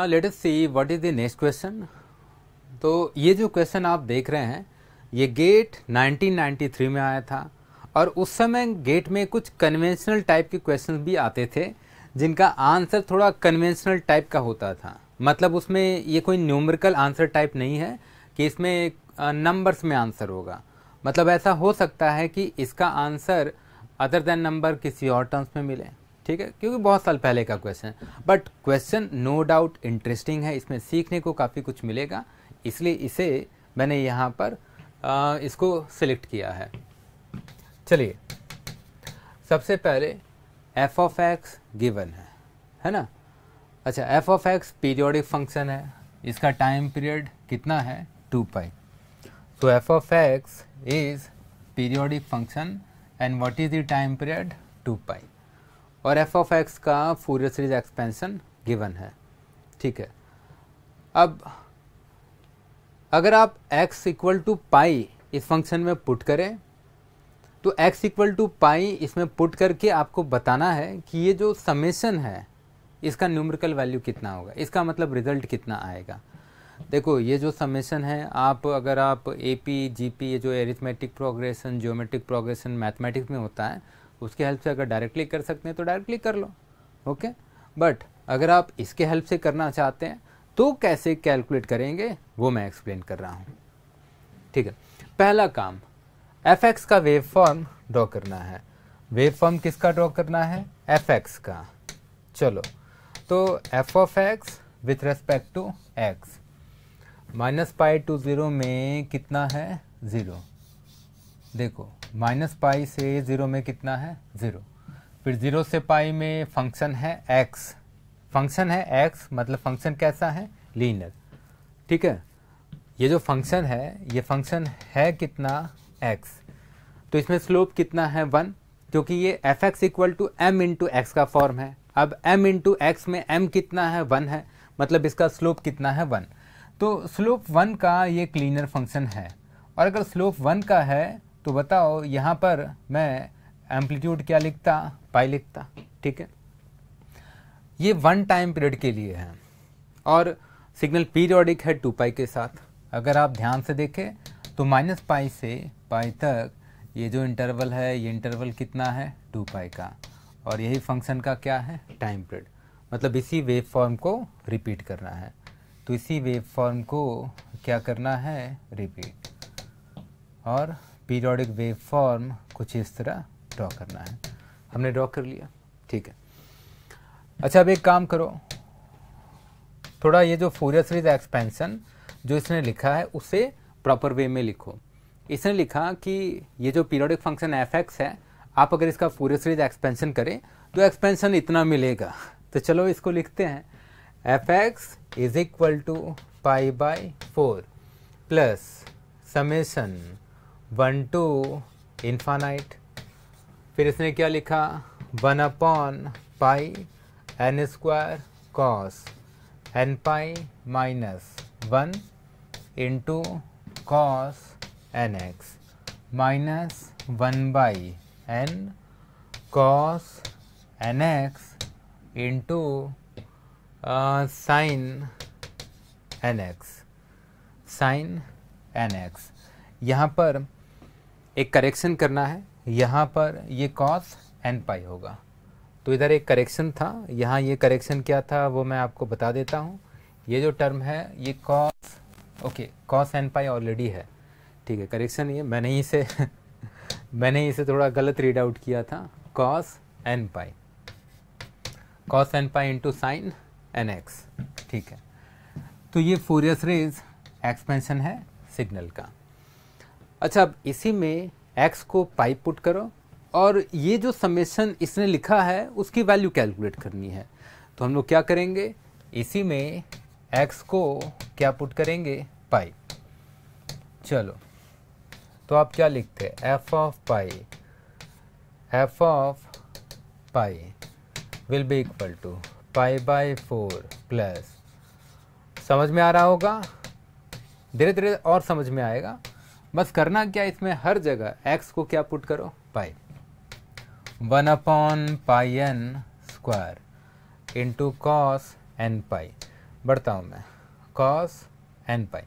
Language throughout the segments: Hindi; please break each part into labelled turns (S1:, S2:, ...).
S1: Now let us see what is the next question. तो ये जो क्वेश्चन आप देख रहे हैं ये गेट 1993 में आया था और उस समय गेट में कुछ कन्वेंशनल टाइप के क्वेश्चंस भी आते थे जिनका आंसर थोड़ा कन्वेंशनल टाइप का होता था। मतलब उसमें ये कोई न्यूमेरिकल आंसर टाइप नहीं है कि इसमें नंबर्स में आंसर होगा। मतलब ऐसा हो सकता है कि इसका आंसर अदर देन नंबर किसी और टर्म्स में मिले, ठीक है, क्योंकि बहुत साल पहले का क्वेश्चन है। But question no doubt interesting है, इसमें सीखने को काफ़ी कुछ मिलेगा, इसलिए इसे मैंने यहाँ पर इसको सिलेक्ट किया है। चलिए सबसे पहले एफ ऑफ एक्स गिवन है ना। अच्छा, F of x periodic function है, इसका टाइम पीरियड कितना है 2 पाई। तो f of x is periodic function and what is the time period 2 पाई। और एफ ऑफ एक्स का फूरियर सीरीज एक्सपेंशन गिवन है, ठीक है। अब अगर आप x इक्वल टू पाई इस फंक्शन में पुट करें तो x इक्वल टू पाई इसमें पुट करके आपको बताना है कि ये जो समेशन है इसका न्यूमेरिकल वैल्यू कितना होगा, इसका मतलब रिजल्ट कितना आएगा। देखो ये जो समेशन है अगर आप AP GP ये जो arithmetic progression geometric progression mathematics में होता है उसके हेल्प से अगर डायरेक्टली कर सकते हैं तो डायरेक्टली कर लो, ओके। बट अगर आप इसके हेल्प से करना चाहते हैं तो कैसे कैलकुलेट करेंगे वो मैं एक्सप्लेन कर रहा हूँ, ठीक है। पहला काम एफ एक्स का वेव फॉर्म ड्रॉ करना है। वेव फॉर्म किसका ड्रॉ करना है, एफ एक्स का। चलो तो f of x with respect to x -π to 0 में कितना है 0। देखो -π से 0 में कितना है 0। फिर 0 से π में फंक्शन है x। फंक्शन है x मतलब फंक्शन कैसा है, लीनियर, ठीक है। ये जो फंक्शन है ये फंक्शन है कितना x, तो इसमें स्लोप कितना है 1, क्योंकि ये F X equal to M into X का फॉर्म है। अब m इंटू एक्स में m कितना है 1 है, मतलब इसका स्लोप कितना है 1। तो स्लोप 1 का ये लीनियर फंक्शन है। और अगर स्लोप 1 का है तो बताओ यहाँ पर मैं एम्पलीट्यूड क्या लिखता, पाई लिखता, ठीक है। ये 1 टाइम पीरियड के लिए है और सिग्नल पीरियोडिक है 2 पाई के साथ। अगर आप ध्यान से देखें तो -π से पाई तक ये जो इंटरवल है ये इंटरवल कितना है 2 पाई का, और यही फंक्शन का क्या है टाइम पीरियड। मतलब इसी वेव फॉर्म को रिपीट करना है। तो इसी वेव फॉर्म को क्या करना है रिपीट, और पीरियोडिक वेव फॉर्म कुछ इस तरह ड्रॉ करना है। हमने ड्रॉ कर लिया, ठीक है। अच्छा अब एक काम करो, थोड़ा ये जो फूरियर सीरीज एक्सपेंशन जो इसने लिखा है उसे प्रॉपर वे में लिखो। इसने लिखा कि ये जो पीरियोडिक फंक्शन एफ एक्स है, आप अगर इसका फूरियर सीरीज एक्सपेंशन करें तो एक्सपेंशन इतना मिलेगा। तो चलो इसको लिखते हैं, f x is equal to π/4 plus summation 1 to infinite. फिर इसने क्या लिखा 1/π n² cos nπ -1 into cos nx minus 1/n cos nx into sin nx। यहाँ पर एक करेक्शन करना है, यहाँ पर ये cos nπ होगा। तो इधर एक करेक्शन था, यहाँ ये करेक्शन क्या था वो मैं आपको बता देता हूँ। ये जो टर्म है ये cos nπ ऑलरेडी है, ठीक है। करेक्शन ये मैंने इसे थोड़ा गलत रीड आउट किया था, cos nπ into sine nx, ठीक है। तो ये फूरियर सीरीज एक्सपेंशन है सिग्नल का। अच्छा अब इसी में x को पाई पुट करो और ये जो समेशन इसने लिखा है उसकी वैल्यू कैलकुलेट करनी है। तो हम लोग क्या करेंगे, इसी में x को क्या पुट करेंगे पाई। चलो तो आप क्या लिखते हैं, f of pi will be equal to π/4 plus, समझ में आ रहा होगा, धीरे धीरे और समझ में आएगा। बस करना क्या, इसमें हर जगह x को क्या पुट करो पाई, 1/πn² इंटू cos nπ बढ़ता हूँ मैं, cos n पाई,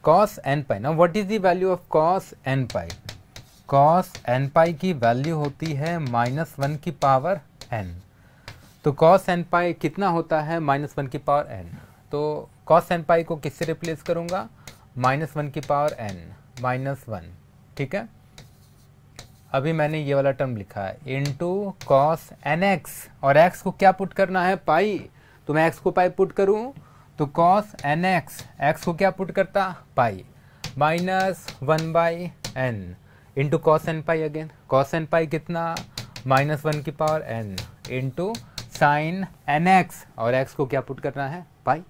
S1: cos n पाई। ना what is the value of cos n pi? cos n पाई की वैल्यू होती है -1 की पावर n। तो cos n पाई कितना होता है? -1 की पावर n। तो cos n पाई को किससे रिप्लेस करूँगा? -1 की पावर n -1, ठीक है। अभी मैंने ये वाला टर्म लिखा है इंटू cos nx, और x को क्या पुट करना है? पाई। तो मैं x को पाई पुट करूँ तो cos nx, x को क्या पुट करता? पाई, -1/n इंटू cos n पाई अगेन। cos n पाई कितना? -1 की power n into sine nx, और x को क्या पुट करना है? पाई।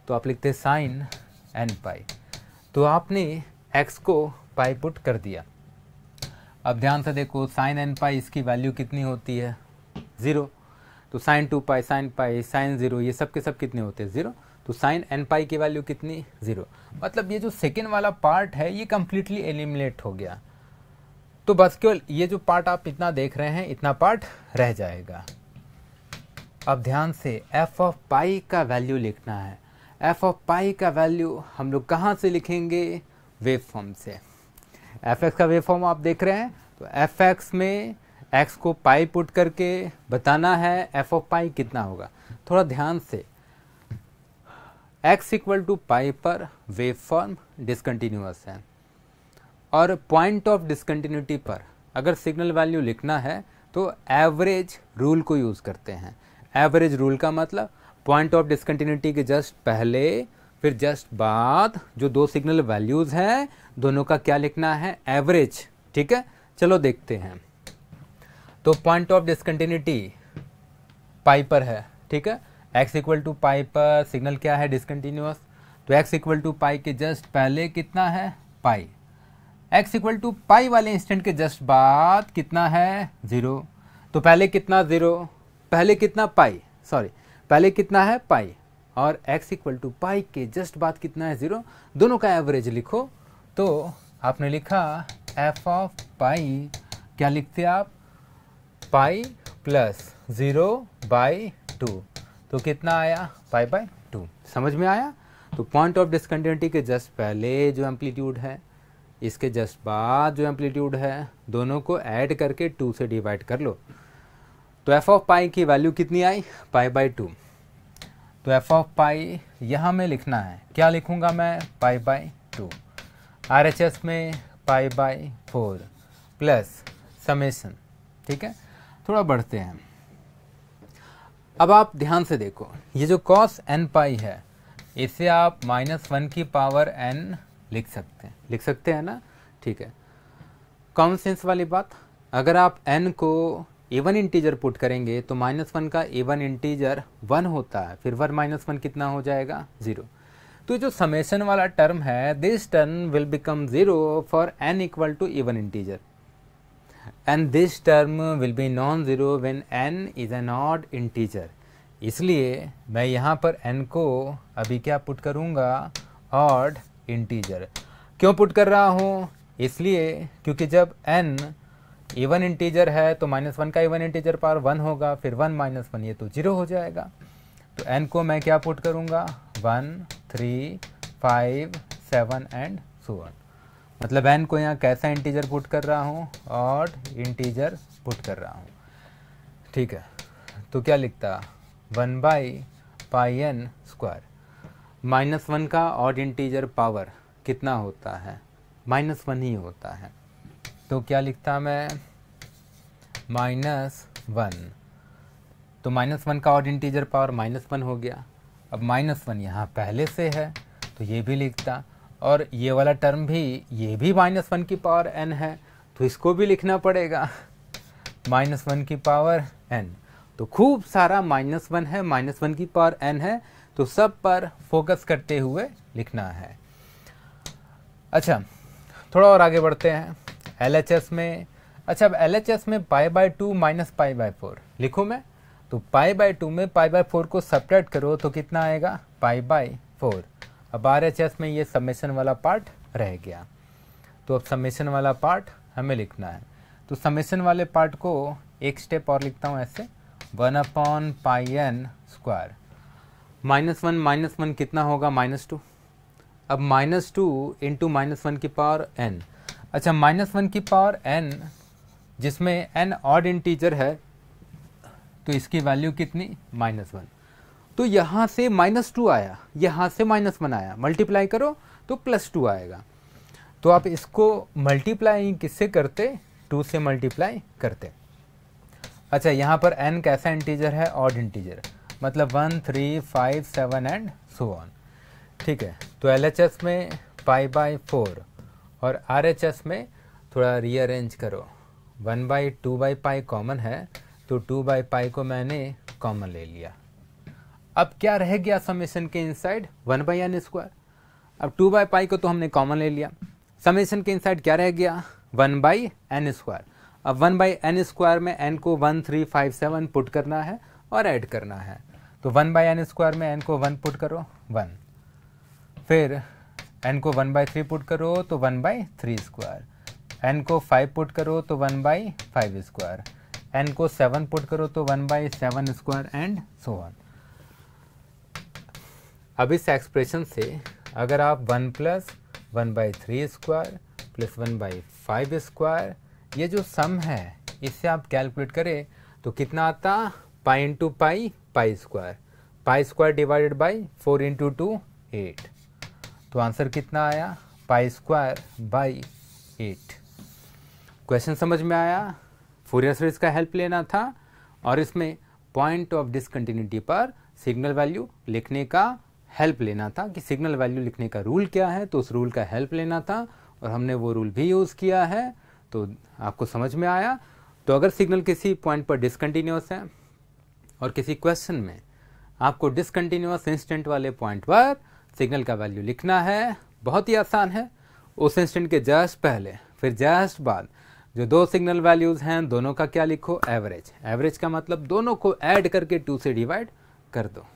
S1: तो आप लिखते साइन n पाई। तो आपने x को पाई पुट कर दिया। अब ध्यान से देखो, साइन n पाई इसकी वैल्यू कितनी होती है? 0। तो साइन 2 पाई, साइन पाई, साइन 0, ये सब के सब कितने होते हैं? 0। तो साइन n पाई की वैल्यू कितनी? 0। मतलब ये जो सेकेंड वाला पार्ट है ये कम्प्लीटली एलिमिनेट हो गया। तो बस केवल ये जो पार्ट आप इतना देख रहे हैं, इतना पार्ट रह जाएगा। अब ध्यान से f ऑफ पाई का वैल्यू लिखना है। f ऑफ पाई का वैल्यू हम लोग कहाँ से लिखेंगे? वेव फॉर्म से। fx का वेव फॉर्म आप देख रहे हैं, तो fx में x को पाई पुट करके बताना है f ऑफ पाई कितना होगा। थोड़ा ध्यान से, x इक्वल टू पाई पर वेव फॉर्म डिसकंटिन्यूअस है, और पॉइंट ऑफ डिसकंटिन्यूटी पर अगर सिग्नल वैल्यू लिखना है तो एवरेज रूल को यूज़ करते हैं। एवरेज रूल का मतलब पॉइंट ऑफ डिसकंटिन्यूटी के जस्ट पहले फिर जस्ट बाद जो दो सिग्नल वैल्यूज़ हैं दोनों का क्या लिखना है? एवरेज, ठीक है। चलो देखते हैं। तो पॉइंट ऑफ डिसकंटिन्यूटी पाई पर है, ठीक है। x इक्वल टू पाई पर सिग्नल क्या है? डिसकंटिन्यूअस। तो x इक्वल टू पाई के जस्ट पहले कितना है? पाई। x इक्वल टू पाई वाले इंस्टेंट के जस्ट बाद कितना है? 0। तो पहले कितना? 0। पहले कितना? पाई, सॉरी, पहले कितना है? पाई, और x इक्वल टू पाई के जस्ट बाद कितना है? 0। दोनों का एवरेज लिखो। तो आपने लिखा f ऑफ पाई, क्या लिखते आप? Pi plus 0/2। तो कितना आया? पाई/2। समझ में आया? तो पॉइंट ऑफ डिसकंटिन्यूटी के जस्ट पहले जो एम्पलीट्यूड है, इसके जस्ट बाद जो एम्पलीट्यूड है, दोनों को ऐड करके 2 से डिवाइड कर लो। तो f ऑफ पाई की वैल्यू कितनी आई? पाई/2। तो f ऑफ पाई यहाँ में लिखना है, क्या लिखूँगा मैं? पाई/2। RHS में पाई/4 प्लस समेशन, ठीक है। थोड़ा बढ़ते हैं। अब आप ध्यान से देखो, ये जो cos n पाई है इसे आप -1 की पावर n लिख सकते हैं ना, ठीक है। कॉमन सेंस वाली बात, अगर आप n को इवन इंटीजर पुट करेंगे तो -1 का इवन इंटीजर 1 होता है, फिर 1 - 1 कितना हो जाएगा? 0। तो जो समेशन वाला टर्म है, this term will become 0 for n equal to even integer, and this term will be non zero when n is an odd integer. इसलिए मैं यहाँ पर n को अभी क्या पुट करूँगा? Odd integer. क्यों पुट कर रहा हूँ? इसलिए क्योंकि जब n इवन इंटीजर है तो -1 का इवन इंटीजर पावर 1 होगा, फिर 1 - 1 ये तो 0 हो जाएगा। तो n को मैं क्या पुट करूँगा? 1, 3, 5, 7 एंड सो ऑन। मतलब n को यहाँ कैसा इंटीजर पुट कर रहा हूँ? ऑड इंटीजर पुट कर रहा हूँ, ठीक है। तो क्या लिखता? 1/πn²। -1 का ऑड इंटीजर पावर कितना होता है? -1 ही होता है। तो क्या लिखता मैं? -1। तो -1 का ऑड इंटीजर पावर -1 हो गया। अब -1 यहाँ पहले से है तो ये भी लिखता, और ये वाला टर्म भी, ये भी -1 की पावर n है तो इसको भी लिखना पड़ेगा -1 की पावर n। तो खूब सारा -1 है, -1 की पावर n है, तो सब पर फोकस करते हुए लिखना है। अच्छा, थोड़ा और आगे बढ़ते हैं। LHS में, अच्छा अब LHS में पाई/2 माइनस पाई/4 लिखूँ मैं? तो पाई/2 में पाई/4 को सब्ट्रैक्ट करो तो कितना आएगा? पाई/4। अब RHS में ये समेशन वाला पार्ट रह गया, तो अब समेशन वाला पार्ट हमें लिखना है। तो समेशन वाले पार्ट को एक स्टेप और लिखता हूँ ऐसे, 1/πn²। -1 कितना होगा? -2। अब -2 इंटू -1 की पावर n। अच्छा, -1 की पावर n जिसमें n ऑड इंटीजर है, तो इसकी वैल्यू कितनी? -1। तो यहाँ से -2 आया, यहाँ से -1 आया, मल्टीप्लाई करो तो +2 आएगा। तो आप इसको मल्टीप्लाई किससे करते? 2 से मल्टीप्लाई करते। अच्छा, यहाँ पर n कैसा इंटीजर है? ऑड इंटीजर, मतलब 1, 3, 5, 7 एंड सो ऑन। ठीक है, तो LHS में π/4 और RHS में थोड़ा रीअरेंज करो। 1/2/π कॉमन है, तो 2/π को मैंने कॉमन ले लिया। अब क्या रह गया समेशन के इनसाइड? 1/n²। अब 2/π को तो हमने कॉमन ले लिया, समेशन के इनसाइड क्या रह गया? 1/n²। अब 1/n² में n को 1, 3, 5, 7 पुट करना है और ऐड करना है। तो 1/n² में n को 1 पुट करो, 1। फिर n को 1/3 पुट करो तो 1/3²। n को 5 पुट करो तो 1/5²। n को 7 पुट करो तो 1/7² एंड सो ऑन। अब इस एक्सप्रेशन से अगर आप 1 + 1/3² + 1/5² ये जो सम है इससे आप कैलकुलेट करें तो कितना आता? π × π, π²। π² डिवाइडेड बाई 4 × 2 8। तो आंसर कितना आया? π²/8। क्वेश्चन समझ में आया? फूरियर सीरीज का हेल्प लेना था और इसमें पॉइंट ऑफ डिसकंटिन्यूटी पर सिग्नल वैल्यू लिखने का हेल्प लेना था कि सिग्नल वैल्यू लिखने का रूल क्या है, तो उस रूल का हेल्प लेना था और हमने वो रूल भी यूज़ किया है। तो आपको समझ में आया? तो अगर सिग्नल किसी पॉइंट पर डिसकंटिन्यूअस है और किसी क्वेश्चन में आपको डिसकंटिन्यूअस इंस्टेंट वाले पॉइंट पर सिग्नल का वैल्यू लिखना है, बहुत ही आसान है। उस इंस्टेंट के जस्ट पहले फिर जस्ट बाद जो दो सिग्नल वैल्यूज़ हैं दोनों का क्या लिखो? एवरेज। एवरेज का मतलब दोनों को ऐड करके 2 से डिवाइड कर दो।